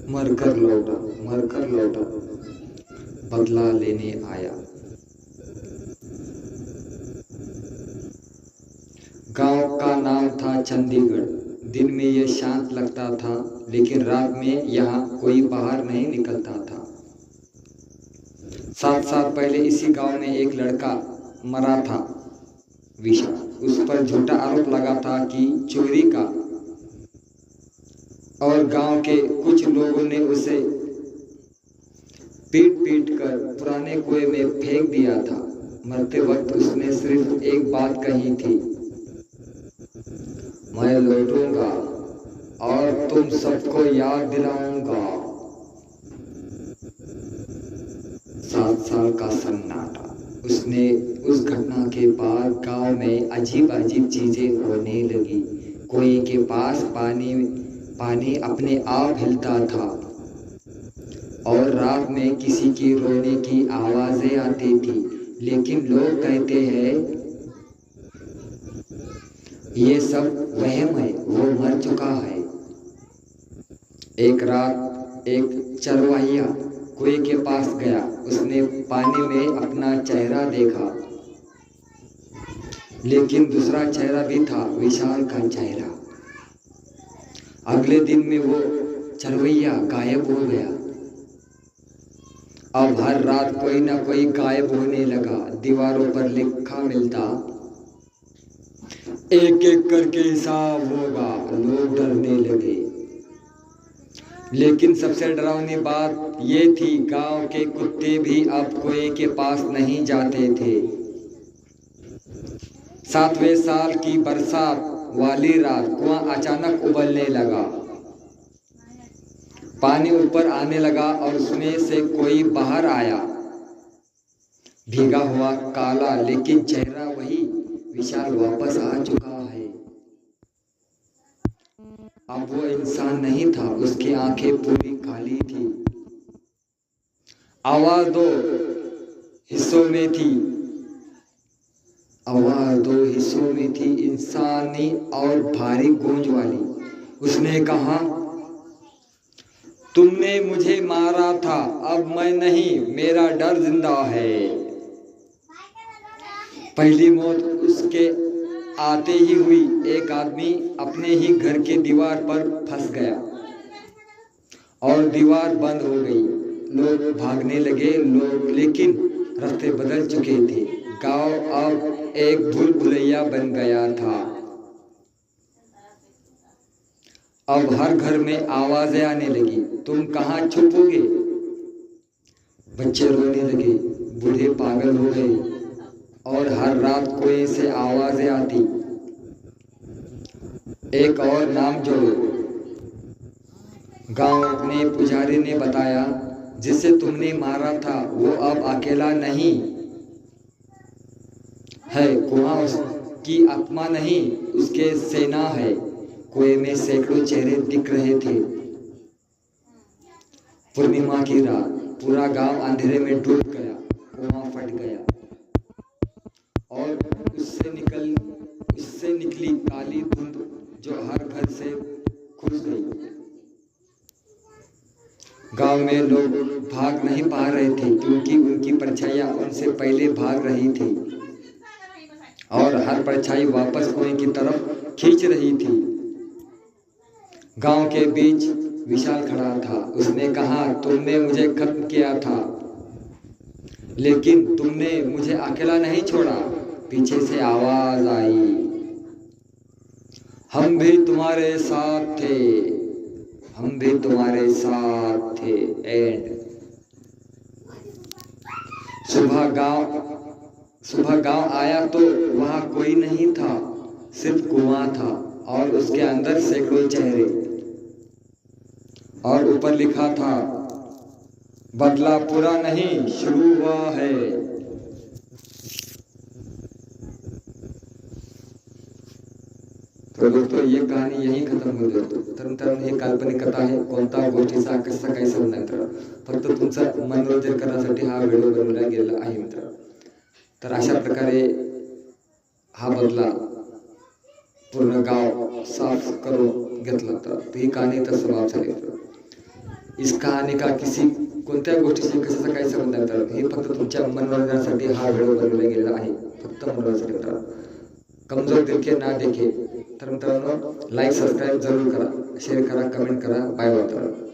मरकर लौटा, बदला लेने आया। गांव का नाम था चंडीगढ़। दिन में यह शांत लगता था, लेकिन रात में यहाँ कोई बाहर नहीं निकलता था। 7 साल पहले इसी गांव में एक लड़का मरा था, विशाल। उस पर झूठा आरोप लगा था कि चोरी का, और गांव के कुछ लोगों ने उसे पीट कर पुराने कुएं में फेंक दिया था। मरते वक्त उसने सिर्फ एक बात कही थी, मैं लौटूंगा और तुम सबको याद दिलाऊंगा। 7 साल का सन्नाटा। उसने उस घटना के बाद गांव में अजीब चीजें होने लगी। कुएं के पास पानी अपने आप हिलता था, और रात में किसी की रोने की आवाजें आती थी। लेकिन लोग कहते हैं ये सब वहम है, वो मर चुका है। एक रात एक चरवाहिया कुएं के पास गया। उसने पानी में अपना चेहरा देखा, लेकिन दूसरा चेहरा भी था, विशाल का चेहरा। अगले दिन में वो चरवैया गायब हो गया। अब हर रात कोई ना कोई गायब होने लगा। दीवारों पर लिखा मिलता, एक एक करके हिसाब होगा। लोग डरने लगे। लेकिन सबसे डरावनी बात ये थी, गांव के कुत्ते भी अब कुएं के पास नहीं जाते थे। 7वें साल की बरसात वाली रात कुआं अचानक उबलने लगा। पानी ऊपर आने लगा और उसमें से कोई बाहर आया, भीगा हुआ, काला, लेकिन चेहरा वही। विशाल वापस आ चुका है। अब वो इंसान नहीं था, उसकी आंखें पूरी काली थी। आवाज दो हिस्सों में थी, आवाज 2 हिस्सों में थी, इंसानी और भारी गूंज वाली। उसने कहा, तुमने मुझे मारा था, अब मैं नहीं, मेरा डर जिंदा है। पहली मौत उसके आते ही हुई। एक आदमी अपने ही घर के दीवार पर फंस गया और दीवार बंद हो गई। लोग भागने लगे, लेकिन रास्ते बदल चुके थे। गांव अब एक भूल भुलैया बन गया था। अब हर घर में आवाजें आने लगी, तुम कहाँ छुपोगे? बच्चे रोने लगे, बूढ़े पागल हो गए, और हर रात कुएं से आवाजें आती, एक और नाम जोड़ो। गांव में पुजारी ने बताया, जिसे तुमने मारा था वो अब अकेला नहीं है। कुआं उसकी आत्मा नहीं, उसके सेना है। कुएं में सैकड़ों चेहरे दिख रहे थे। पूर्णिमा की रात, पूरा गांव अंधेरे में डूब गया। कुआं फट गया और उससे निकली काली धुंध जो हर घर से घुस गई। गांव में लोग भाग नहीं पा रहे थे, क्योंकि उनकी परछाइयां उनसे पहले भाग रही थी, और हर परछाई वापस कुएं की तरफ खींच रही थी। गांव के बीच विशाल खड़ा था। उसने कहा, तुमने मुझे खत्म किया था, लेकिन तुमने मुझे अकेला नहीं छोड़ा। पीछे से आवाज आई, हम भी तुम्हारे साथ थे, हम भी तुम्हारे साथ थे। एंड सुबह गांव आया तो वहां कोई नहीं था, सिर्फ कुआं था, और उसके अंदर सैकड़ों चेहरे, और ऊपर लिखा था, बदला पूरा नहीं, शुरू हुआ है। तो दोस्तों, ये कहानी यही खत्म होईल दोस्तों. तर हे काल्पनिक कथा आहे. कोणता गोष्टीचा कसा काही संबंध नाही मित्र. फक्त तुमचं मनोरंजन करण्यासाठी हा व्हिडिओ बनवला गेलेला आहे मित्र. तर अशा प्रकारे हा बदला पूर्ण गाव साफ करून घेतला. तर ही कहाणी तर समाप्त झाली. इस कहाणी का किसी कोणत्या गोष्टीशी कशाचा काही संबंध नाही मित्रांनो. हे फक्त तुमच्या मनोरंजनासाठी हा व्हिडिओ बनवला गेलेला आहे, फक्त मनोरंजनासाठी मित्रांनो. कमजोर दिल के ना देखे. तर मित्रांनो लाईक सबस्क्राईब जरूर करा, शेअर करा, कमेंट करा. बाय बाय मित्रांनो.